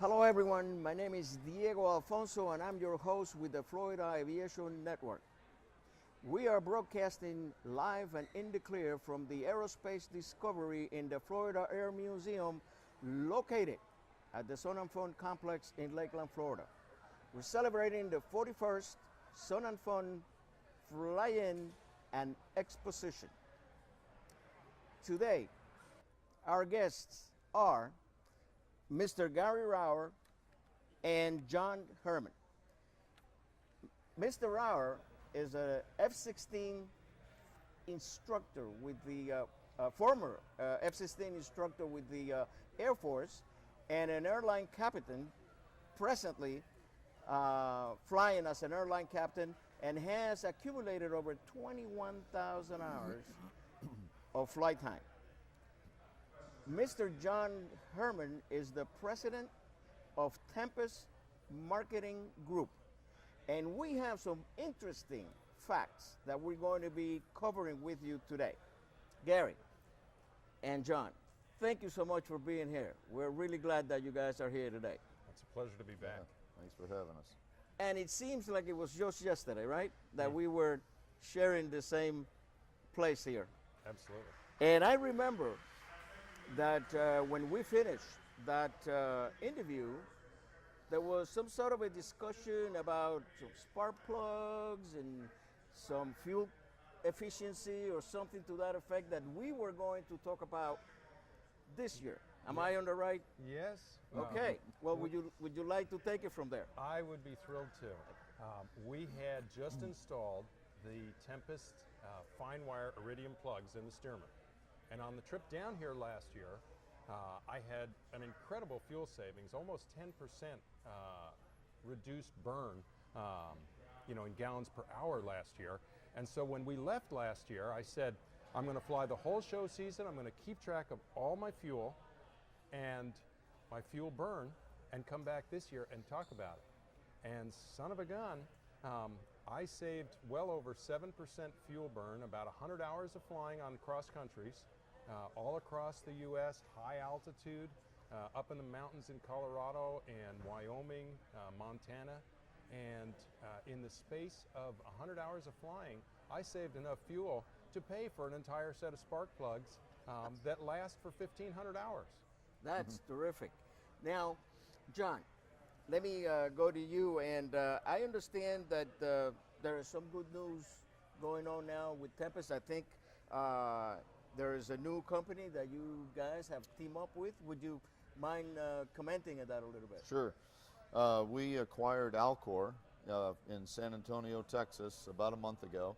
Hello, everyone. My name is Diego Alfonso, and I'm your host with the Florida Aviation Network. We are broadcasting live and in the clear from the Aerospace Discovery in the Florida Air Museum, located at the Sun and Fun Complex in Lakeland, Florida. We're celebrating the 41st Sun and Fun Fly-In and Exposition. Today, our guests are Mr. Gary Rauer and John Herman. Mr. Rauer is a F-16 instructor with the former F-16 instructor with the Air Force and an airline captain, presently flying as an airline captain, and has accumulated over 21,000 hours of flight time. Mr. John Herman is the president of Tempest Marketing Group, and we have some interesting facts that we're going to be covering with you today. Gary and John, thank you so much for being here. We're really glad that you guys are here today. It's a pleasure to be back. Yeah, thanks for having us. And it seems like it was just yesterday, right, that we were sharing the same place here. Absolutely. And I remember that when we finished that interview, there was some sort of a discussion about some spark plugs and some fuel efficiency or something to that effect that we were going to talk about this year. Am I on the right? Yes. Okay. Well, would you like to take it from there? I would be thrilled to. We had just installed the Tempest fine wire iridium plugs in the Stearman. And on the trip down here last year, I had an incredible fuel savings, almost 10% reduced burn, in gallons per hour last year. And so when we left last year, I said, I'm going to fly the whole show season. I'm going to keep track of all my fuel and my fuel burn and come back this year and talk about it. And son of a gun, I saved well over 7% fuel burn, about 100 hours of flying on cross countries, all across the U.S., high altitude, up in the mountains in Colorado and Wyoming, Montana. And in the space of 100 hours of flying, I saved enough fuel to pay for an entire set of spark plugs that last for 1,500 hours. That's terrific. Now, John, let me go to you. And I understand that there is some good news going on now with Tempest. I think there is a new company that you guys have teamed up with. Would you mind commenting on that a little bit? Sure. We acquired Alcor in San Antonio, Texas, about a month ago.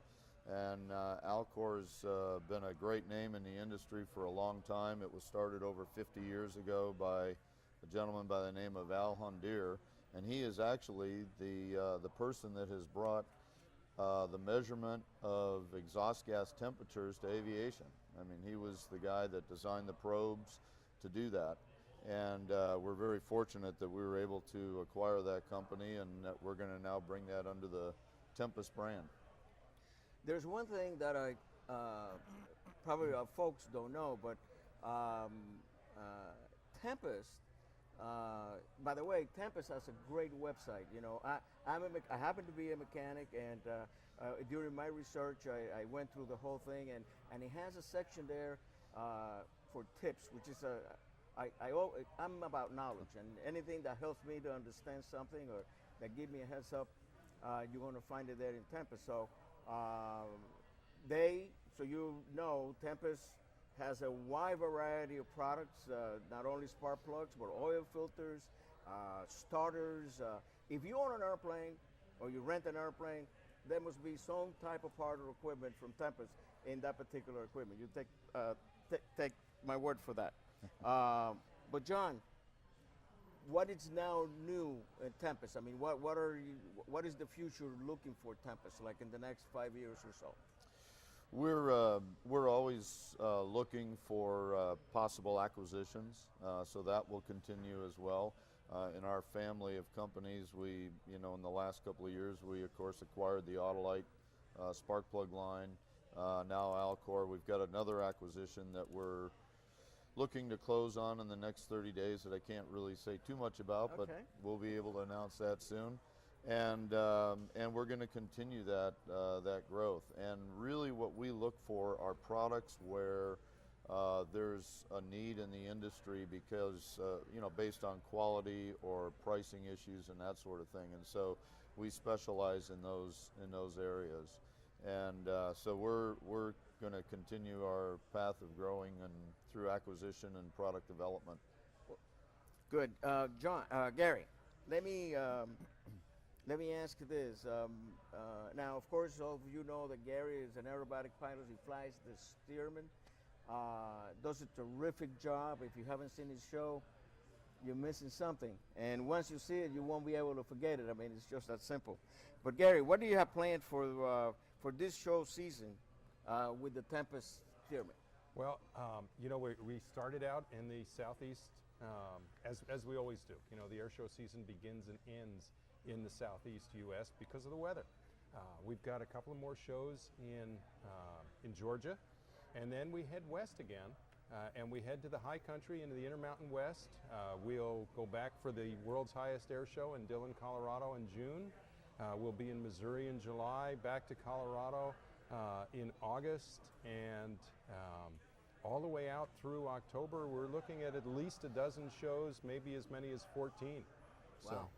And Alcor's been a great name in the industry for a long time. It was started over 50 years ago by a gentleman by the name of Al Hundir, and he is actually the person that has brought the measurement of exhaust gas temperatures to aviation. I mean, he was the guy that designed the probes to do that. And we're very fortunate that we were able to acquire that company, and that we're going to now bring that under the Tempest brand. There's one thing that I probably folks don't know, but Tempest. By the way, Tempest has a great website. You know, I happen to be a mechanic, and during my research, I went through the whole thing, and it has a section there for tips, which is I'm about knowledge, and anything that helps me to understand something or that give me a heads up, you're going to find it there in Tempest. So Tempest has a wide variety of products, not only spark plugs, but oil filters, starters. If you own an airplane or you rent an airplane, there must be some type of part or equipment from Tempest in that particular equipment. You take my word for that. But John, what is now new in Tempest? I mean, what is the future looking for Tempest, like in the next 5 years or so? We're always looking for possible acquisitions, so that will continue as well. In our family of companies, in the last couple of years, we of course acquired the Autolite spark plug line. Now Alcor, we've got another acquisition that we're looking to close on in the next 30 days that I can't really say too much about, but Okay. we'll be able to announce that soon. And we're going to continue that that growth. And really, what we look for are products where there's a need in the industry because based on quality or pricing issues and that sort of thing. And so we specialize in those areas. And so we're going to continue our path of growing and through acquisition and product development. Good. Gary, let me ask you this. Now, of course, all of you know that Gary is an aerobatic pilot. He flies the Stearman. Does a terrific job. If you haven't seen his show, you're missing something. And once you see it, you won't be able to forget it. I mean, it's just that simple. But Gary, what do you have planned for this show season with the Tempest Stearman? Well, we started out in the southeast as we always do. The air show season begins and ends in the southeast U.S. because of the weather. We've got a couple of more shows in Georgia, and then we head west again, and we head to the high country into the Intermountain West. We'll go back for the world's highest air show in Dillon, Colorado in June. We'll be in Missouri in July, back to Colorado in August, and all the way out through October. We're looking at least a dozen shows, maybe as many as 14. Wow. So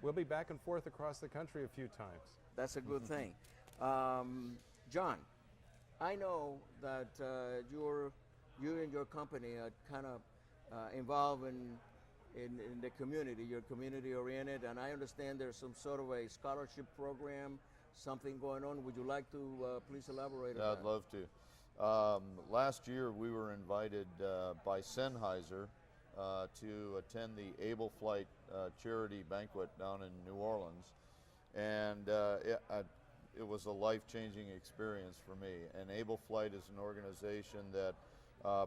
we'll be back and forth across the country a few times. That's a good thing. John, I know that you and your company are kind of involved in the community. You're community oriented, and I understand there's some sort of a scholarship program, something going on. Would you like to please elaborate on that? I'd love to. Last year we were invited by Sennheiser to attend the Able Flight charity banquet down in New Orleans, and it was a life-changing experience for me. And Able Flight is an organization that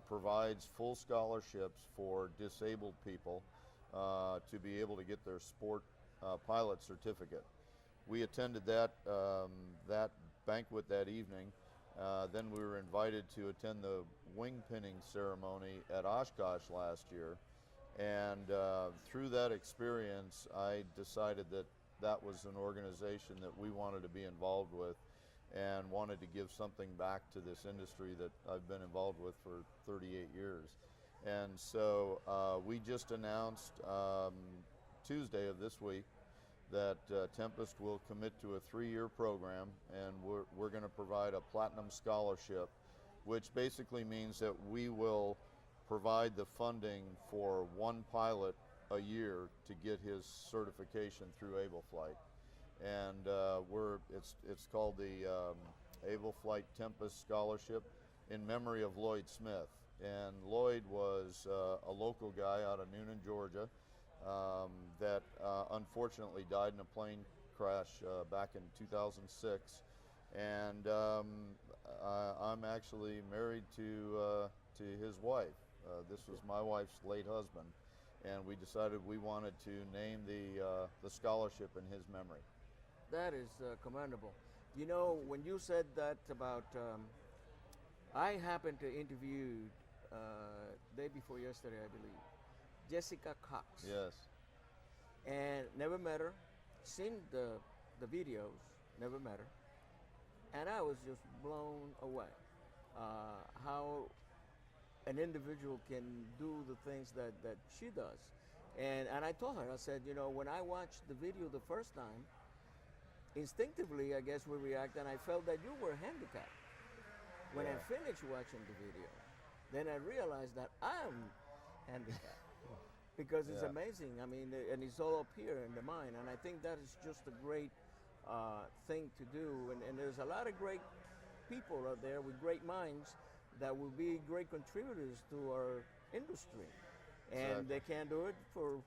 provides full scholarships for disabled people to be able to get their sport pilot certificate. We attended that banquet that evening. Then we were invited to attend the wing pinning ceremony at Oshkosh last year. And through that experience, I decided that that was an organization that we wanted to be involved with and wanted to give something back to this industry that I've been involved with for 38 years. And so we just announced Tuesday of this week that Tempest will commit to a 3-year program, and we're going to provide a platinum scholarship, which basically means that we will provide the funding for one pilot a year to get his certification through Able Flight. And it's called the Able Flight Tempest Scholarship in memory of Lloyd Smith. And Lloyd was a local guy out of Noonan, Georgia, that unfortunately died in a plane crash back in 2006. And I'm actually married to his wife. This was my wife's late husband, and we decided we wanted to name the scholarship in his memory. That is commendable. You know, when you said that about, I happened to interview day before yesterday, I believe, Jessica Cox. Yes. And never met her, seen the videos, never met her, and I was just blown away. How an individual can do the things that she does. And I told her, I said, you know, when I watched the video the first time, instinctively, I guess we react, and I felt that you were handicapped. When I finished watching the video, then I realized that I'm handicapped. Because it's amazing. I mean, and it's all up here in the mind, and I think that is just a great thing to do. And there's a lot of great people out there with great minds that will be great contributors to our industry. And they can't do it for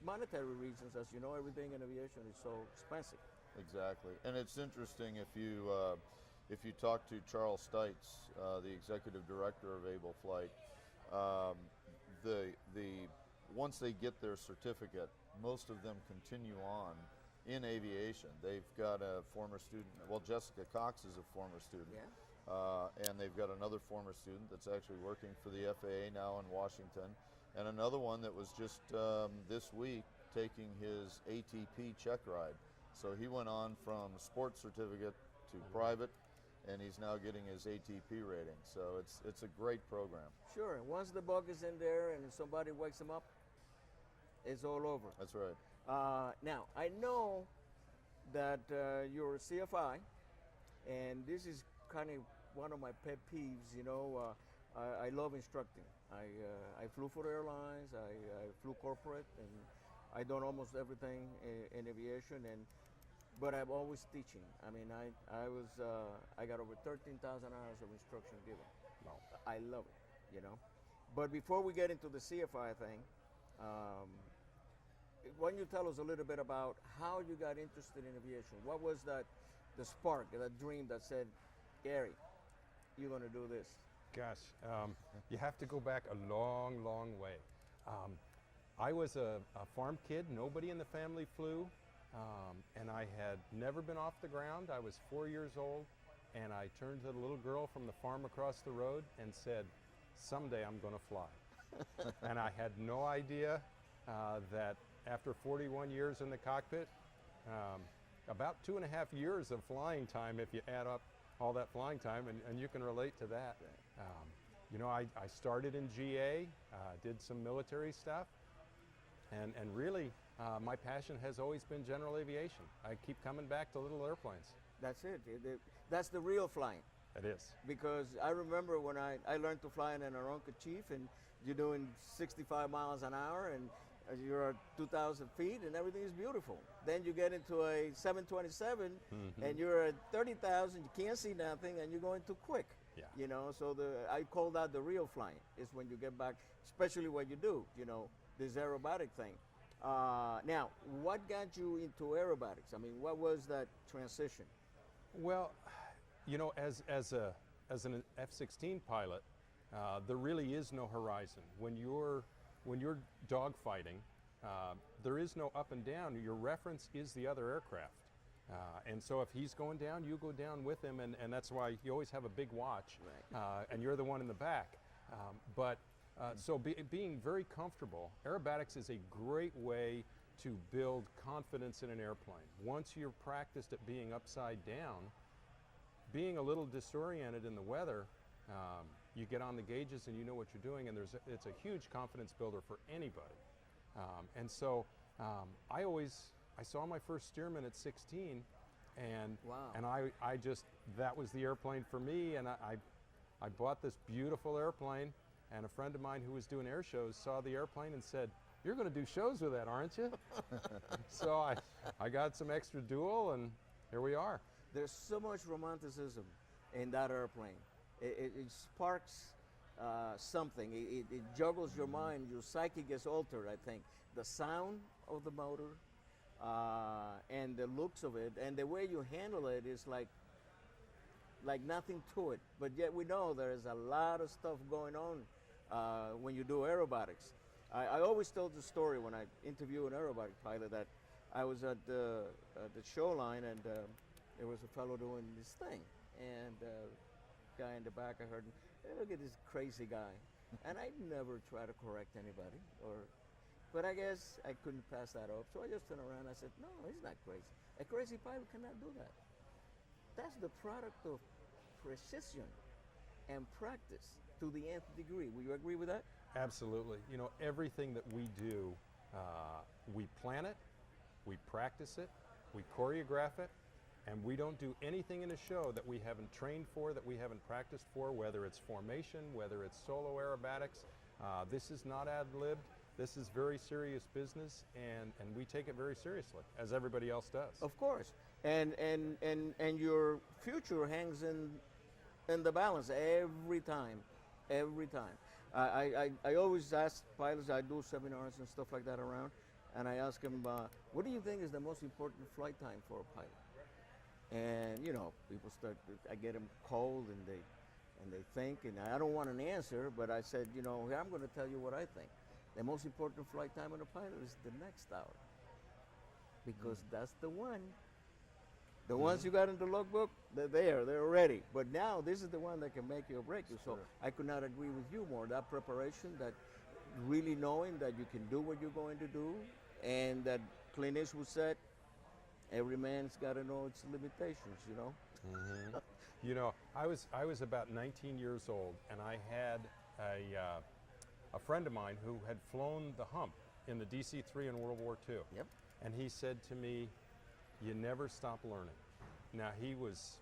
monetary reasons. As you know, everything in aviation is so expensive. Exactly. And it's interesting if you talk to Charles Stites, the executive director of Able Flight, once they get their certificate, most of them continue on in aviation. They've got a former student. Well, Jessica Cox is a former student. Yeah. and they've got another former student that's actually working for the FAA now in Washington, and another one that was just this week taking his ATP check ride. So he went on from sports certificate to private, and he's now getting his ATP rating. So it's a great program. Sure. Once the bug is in there and somebody wakes him up, it's all over. That's right. Now, I know that you're a CFI, and this is kind of one of my pet peeves. You know, I love instructing. I flew for airlines, I flew corporate, and I done almost everything in aviation, but I'm always teaching. I mean, I got over 13,000 hours of instruction given. Wow. I love it, you know. But before we get into the CFI thing, why don't you tell us a little bit about how you got interested in aviation? What was the spark, that dream that said, Gary, you're going to do this? Gosh, you have to go back a long, long way. I was a farm kid. Nobody in the family flew, and I had never been off the ground. I was 4 years old, and I turned to the little girl from the farm across the road and said, someday I'm going to fly. And I had no idea that after 41 years in the cockpit, about 2.5 years of flying time, if you add up all that flying time, and you can relate to that. You know, I started in GA, did some military stuff, and really my passion has always been general aviation. I keep coming back to little airplanes. That's it. That's the real flying. It is. Because I remember when I learned to fly in an Aeronca Chief, and you're doing 65 miles an hour, and you're at 2,000 feet, and everything is beautiful. Then you get into a 727, and you're at 30,000, you can't see nothing, and you're going too quick. Yeah. You know, so I call that the real flying. Is when you get back, especially when you do, you know, this aerobatic thing. Now, what got you into aerobatics? I mean, what was that transition? Well, you know, as an F-16 pilot, there really is no horizon. When you're dogfighting, there is no up and down. Your reference is the other aircraft. And so if he's going down, you go down with him, and that's why you always have a big watch, right. And you're the one in the back. So being very comfortable, aerobatics is a great way to build confidence in an airplane. Once you're practiced at being upside down, being a little disoriented in the weather, you get on the gauges and you know what you're doing, and it's a huge confidence builder for anybody. I saw my first Stearman at 16, and Wow. and I just, that was the airplane for me, and I bought this beautiful airplane, and a friend of mine who was doing air shows saw the airplane and said, "You're going to do shows with that, aren't you?" So I got some extra dual, and here we are. There's so much romanticism in that airplane. It sparks something. It juggles your mind. Your psyche gets altered, I think. The sound of the motor and the looks of it and the way you handle it is like nothing to it. But yet we know there is a lot of stuff going on when you do aerobatics. I always tell the story when I interview an aerobatic pilot that I was at the show line, and there was a fellow doing this thing, and guy in the back, I heard, "Hey, look at this crazy guy." And I never try to correct anybody, but I guess I couldn't pass that up. So I just turned around and I said, "No, he's not crazy. A crazy pilot cannot do that. That's the product of precision and practice to the nth degree." Will you agree with that? Absolutely. You know, everything that we do, we plan it, we practice it, we choreograph it, and we don't do anything in a show that we haven't trained for, that we haven't practiced for, whether it's formation, whether it's solo aerobatics. This is not ad-libbed. This is very serious business, and we take it very seriously, as everybody else does. Of course. And your future hangs in the balance every time. Every time. I always ask pilots, I do seminars and stuff like that around, and I ask them, what do you think is the most important flight time for a pilot? And you know, people I get them cold, and they think, and I don't want an answer, but I said, you know, I'm going to tell you what I think. The most important flight time on a pilot is the next hour, because that's the one The ones you got in the logbook, they're there, they're ready. But now this is the one that can make you or break you. So Sure. I could not agree with you more. That preparation, that really knowing that you can do what you're going to do, and that Clint Eastwood said, every man's got to know its limitations, you know? You know, I was about 19 years old, and I had a friend of mine who had flown the hump in the DC-3 in World War II. Yep. And he said to me, you never stop learning. Now, he was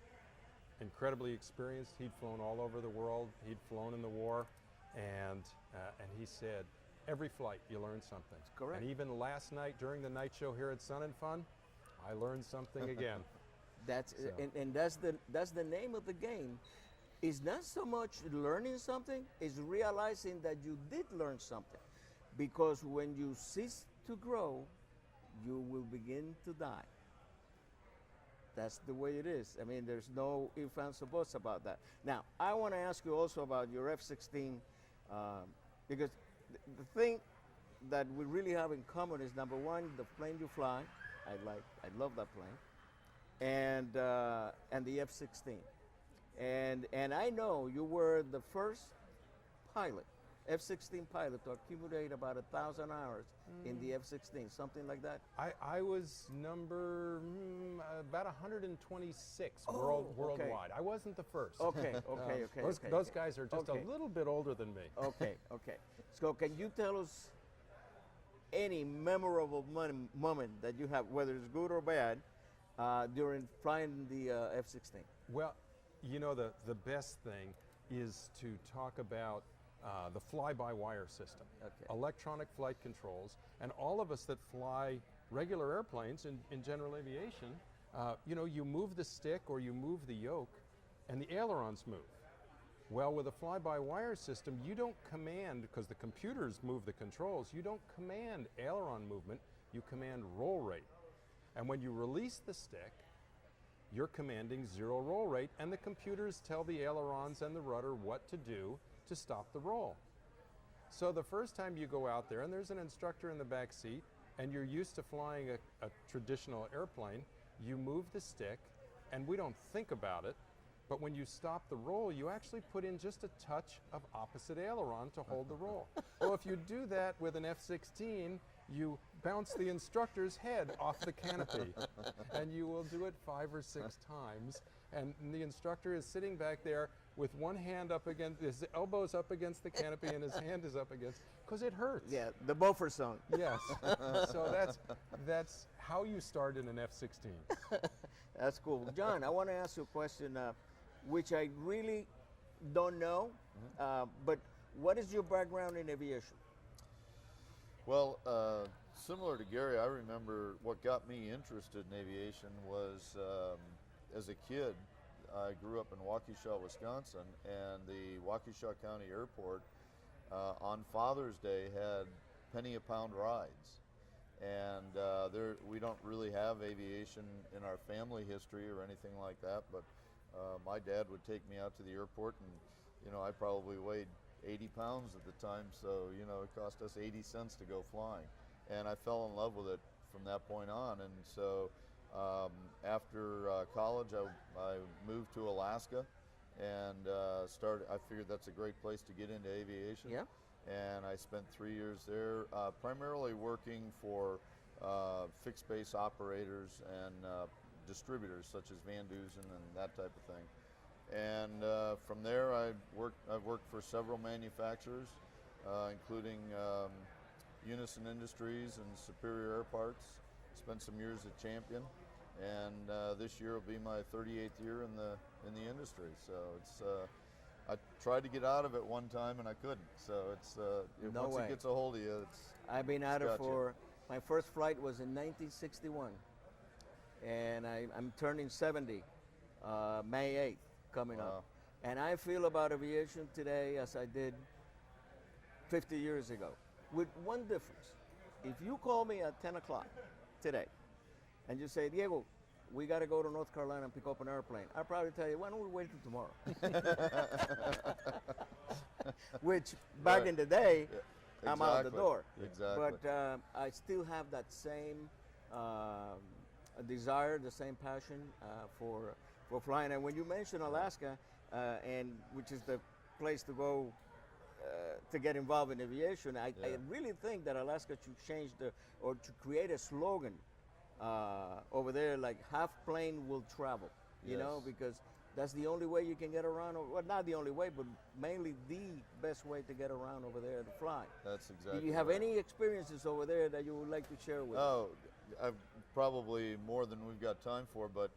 incredibly experienced. He'd flown all over the world. He'd flown in the war. And he said, every flight you learn something. That's correct. And even last night during the night show here at Sun and Fun, I learned something again. That's So. and that's the name of the game. It's not so much learning something, it's realizing that you did learn something. Because when you cease to grow, you will begin to die. That's the way it is. I mean, there's no ifs, ands, or buts about that. Now, I want to ask you also about your F-16, because the thing that we really have in common is, number one, the plane you fly. I love that plane, and the F-16, and I know you were the first pilot, F-16 pilot, to accumulate about 1,000 hours in the F-16, something like that. I was number about 126 Oh, okay. worldwide. I wasn't the first. Okay. Those guys are just Okay. a little bit older than me. Okay. So can you tell us any memorable moment that you have, whether it's good or bad, during flying the F-16? Well, you know, the best thing is to talk about the fly-by-wire system, Okay. electronic flight controls, and all of us that fly regular airplanes in general aviation, you know, you move the stick or you move the yoke, and the ailerons move. Well, with a fly-by-wire system, you don't command, because the computers move the controls, you don't command aileron movement, you command roll rate. And when you release the stick, you're commanding 0 roll rate, and the computers tell the ailerons and the rudder what to do to stop the roll. So the first time you go out there, and there's an instructor in the back seat, and you're used to flying a traditional airplane, you move the stick, and we don't think about it, but when you stop the roll, you actually put in just a touch of opposite aileron to hold the roll. Well, if you do that with an F-16, you bounce the instructor's head off the canopy, and you will do it 5 or 6 times. And the instructor is sitting back there with one hand up against, his elbows up against the canopy, and his hand is up against, because it hurts. Yeah, the buffer zone. Yes. So that's how you start in an F-16. That's cool. John, I want to ask you a question, which I really don't know, but what is your background in aviation? Well, similar to Gary, I remember what got me interested in aviation was as a kid, I grew up in Waukesha, Wisconsin, and the Waukesha County Airport on Father's Day had penny a pound rides. And we don't really have aviation in our family history or anything like that, but my dad would take me out to the airport, and you know, I probably weighed 80 pounds at the time, so you know, it cost us 80 cents to go flying, and I fell in love with it from that point on. And so after college, I moved to Alaska and I figured that's a great place to get into aviation. Yeah. And I spent 3 years there, primarily working for fixed base operators and distributors such as Van Dusen and that type of thing. And from there, I've worked for several manufacturers, including Unison Industries and Superior Air Parts. Spent some years at Champion, and this year will be my 38th year in the industry. So it's I tried to get out of it one time and I couldn't. So it's No once way. it gets a hold of you, it's I've been out got of you. for, my first flight was in 1961, and I'm turning 70 May 8th coming Wow. up. And I feel about aviation today as I did 50 years ago, with one difference. If you call me at 10 o'clock today and you say, Diego, we got to go to North Carolina and pick up an airplane, I'll probably tell you, why don't we wait till tomorrow? Which back Right. in the day, Yeah, I'm out the exactly. door. Exactly. But I still have that same a desire, the same passion for flying. And when you mention Alaska, and which is the place to go to get involved in aviation, I really think that Alaska should change or to create a slogan over there, like half plane will travel, you know, because that's the only way you can get around, well, not the only way, but mainly the best way to get around over there to fly. That's exactly Do you have right. any experiences over there that you would like to share with us? Oh, I've probably more than we've got time for, but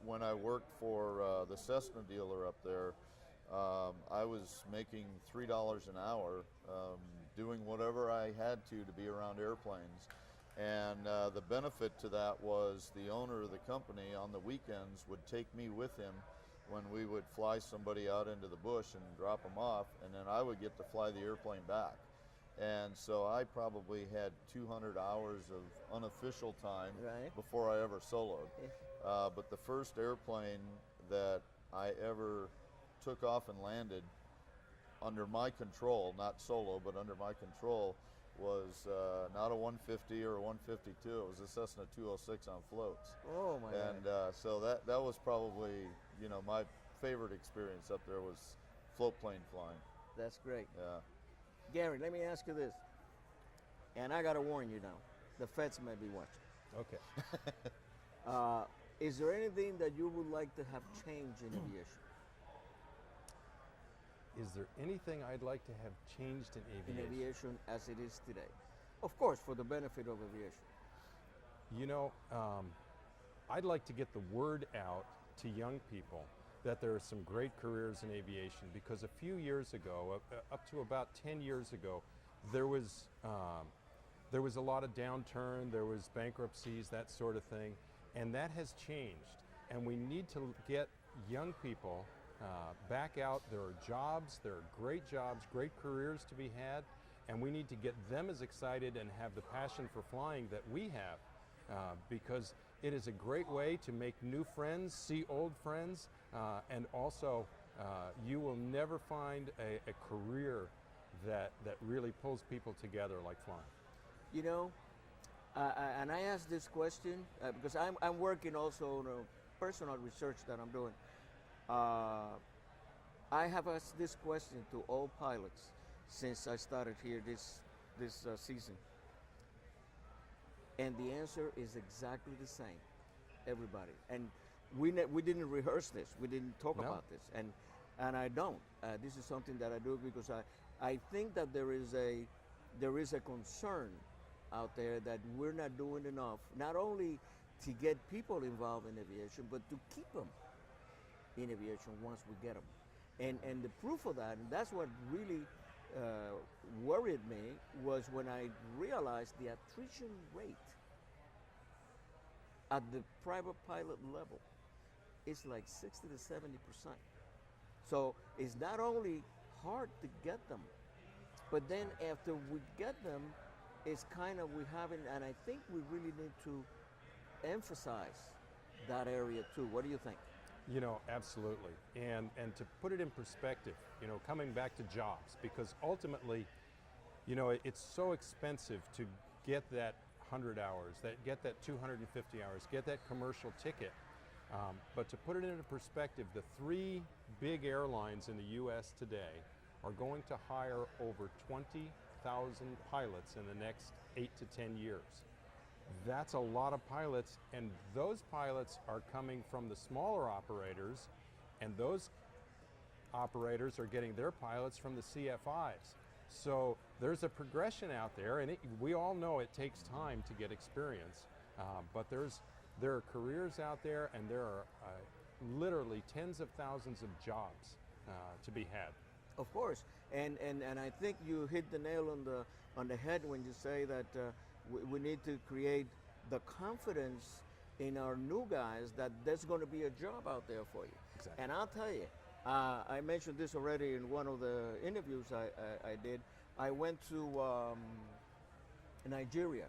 when I worked for the Cessna dealer up there, I was making $3 an hour doing whatever I had to be around airplanes. And the benefit to that was the owner of the company on the weekends would take me with him when we would fly somebody out into the bush and drop them off, and then I would get to fly the airplane back. And so I probably had 200 hours of unofficial time before I ever soloed. But the first airplane that I ever took off and landed under my control, not solo, but under my control, was not a 150 or a 152. It was a Cessna 206 on floats. Oh my God. And so that was probably, you know, my favorite experience up there was float plane flying. That's great. Yeah. Gary, let me ask you this, and I gotta warn you now, the feds may be watching. Okay. Is there anything that you would like to have changed in aviation? Is there anything I'd like to have changed in In aviation? aviation as it is today? Of course, for the benefit of aviation. You know, I'd like to get the word out to young people that there are some great careers in aviation, because a few years ago, up to about 10 years ago, there was a lot of downturn, there was bankruptcies, that sort of thing, and that has changed. And we need to get young people back out. There are jobs, there are great jobs, great careers to be had, and we need to get them as excited and have the passion for flying that we have, because it is a great way to make new friends, see old friends, and also you will never find a career that really pulls people together like flying. You know, and I ask this question because I'm working also on a personal research that I'm doing. I have asked this question to all pilots since I started here this season, and the answer is exactly the same. Everybody, and we didn't rehearse this. We didn't talk about this, and I don't. This is something that I do because I think that there is a concern out there that we're not doing enough, not only to get people involved in aviation, but to keep them in aviation once we get them. And the proof of that, and that's what really worried me, was when I realized the attrition rate at the private pilot level is like 60 to 70%. So it's not only hard to get them, but then after we get them, it's kind of we haven't, and I think we really need to emphasize that area too. What do you think? You know, absolutely. And to put it in perspective, you know, coming back to jobs, because ultimately, you know, it's so expensive to get that 100 hours, get that 250 hours, get that commercial ticket. But to put it into perspective, the 3 big airlines in the U.S. today are going to hire over 20,000 pilots in the next 8 to 10 years. That's a lot of pilots, and those pilots are coming from the smaller operators, and those operators are getting their pilots from the CFIs. So there's a progression out there, and we all know it takes time to get experience, but there are careers out there, and there are literally tens of thousands of jobs to be had. Of course, and I think you hit the nail on the head when you say that we need to create the confidence in our new guys that there's going to be a job out there for you. Exactly. And I'll tell you, I mentioned this already in one of the interviews I did. I went to Nigeria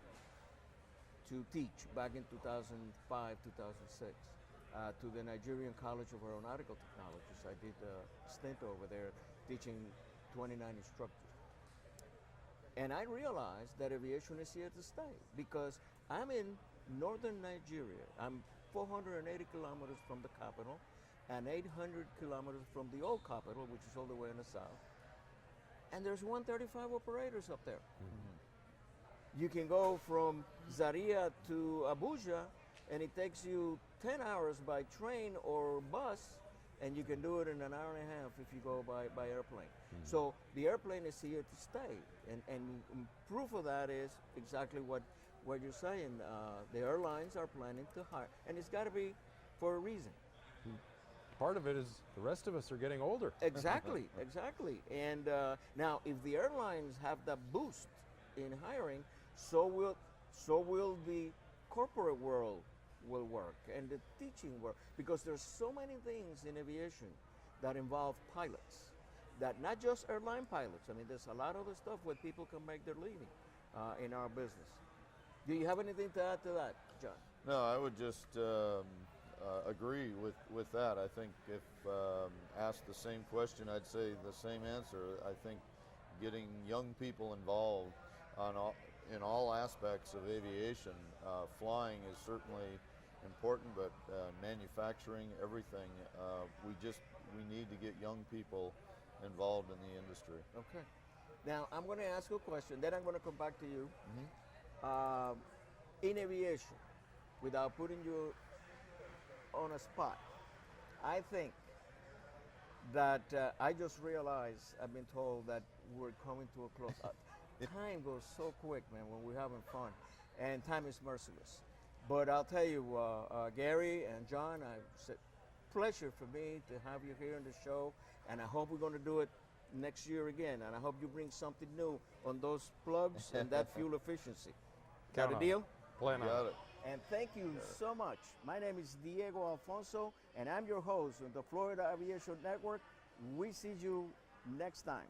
to teach back in 2005, 2006, to the Nigerian College of Aeronautical Technologies. I did a stint over there teaching 29 instructors. And I realized that aviation is here to stay because I'm in northern Nigeria. I'm 480 kilometers from the capital and 800 kilometers from the old capital, which is all the way in the south. And there's 135 operators up there. You can go from Zaria to Abuja, and it takes you 10 hours by train or bus, and you can do it in an hour and a half if you go by airplane. So the airplane is here to stay, and proof of that is exactly what you're saying. The airlines are planning to hire, and it's got to be for a reason. Part of it is the rest of us are getting older. Exactly, exactly. And now, if the airlines have that boost in hiring, so will the corporate world will work and the teaching world, because there's so many things in aviation that involve pilots, that not just airline pilots. I mean, there's a lot of other stuff where people can make their living in our business. Do you have anything to add to that, John? No, I would just agree with that. I think if asked the same question, I'd say the same answer. I think getting young people involved in all aspects of aviation, flying is certainly important, but manufacturing, everything, we need to get young people involved in the industry. Okay. Now, I'm going to ask you a question, then I'm going to come back to you. In aviation, without putting you on a spot, I think that I just realized, I've been told that we're coming to a close. Time goes so quick, man, when we're having fun, and time is merciless. But I'll tell you, Gary and John, it's a pleasure for me to have you here on the show, and I hope we're going to do it next year again, and I hope you bring something new on those plugs and that fuel efficiency. Got a deal? Plan on Got it. it. And thank you so much. My name is Diego Alfonso, and I'm your host on the Florida Aviation Network. We see you next time.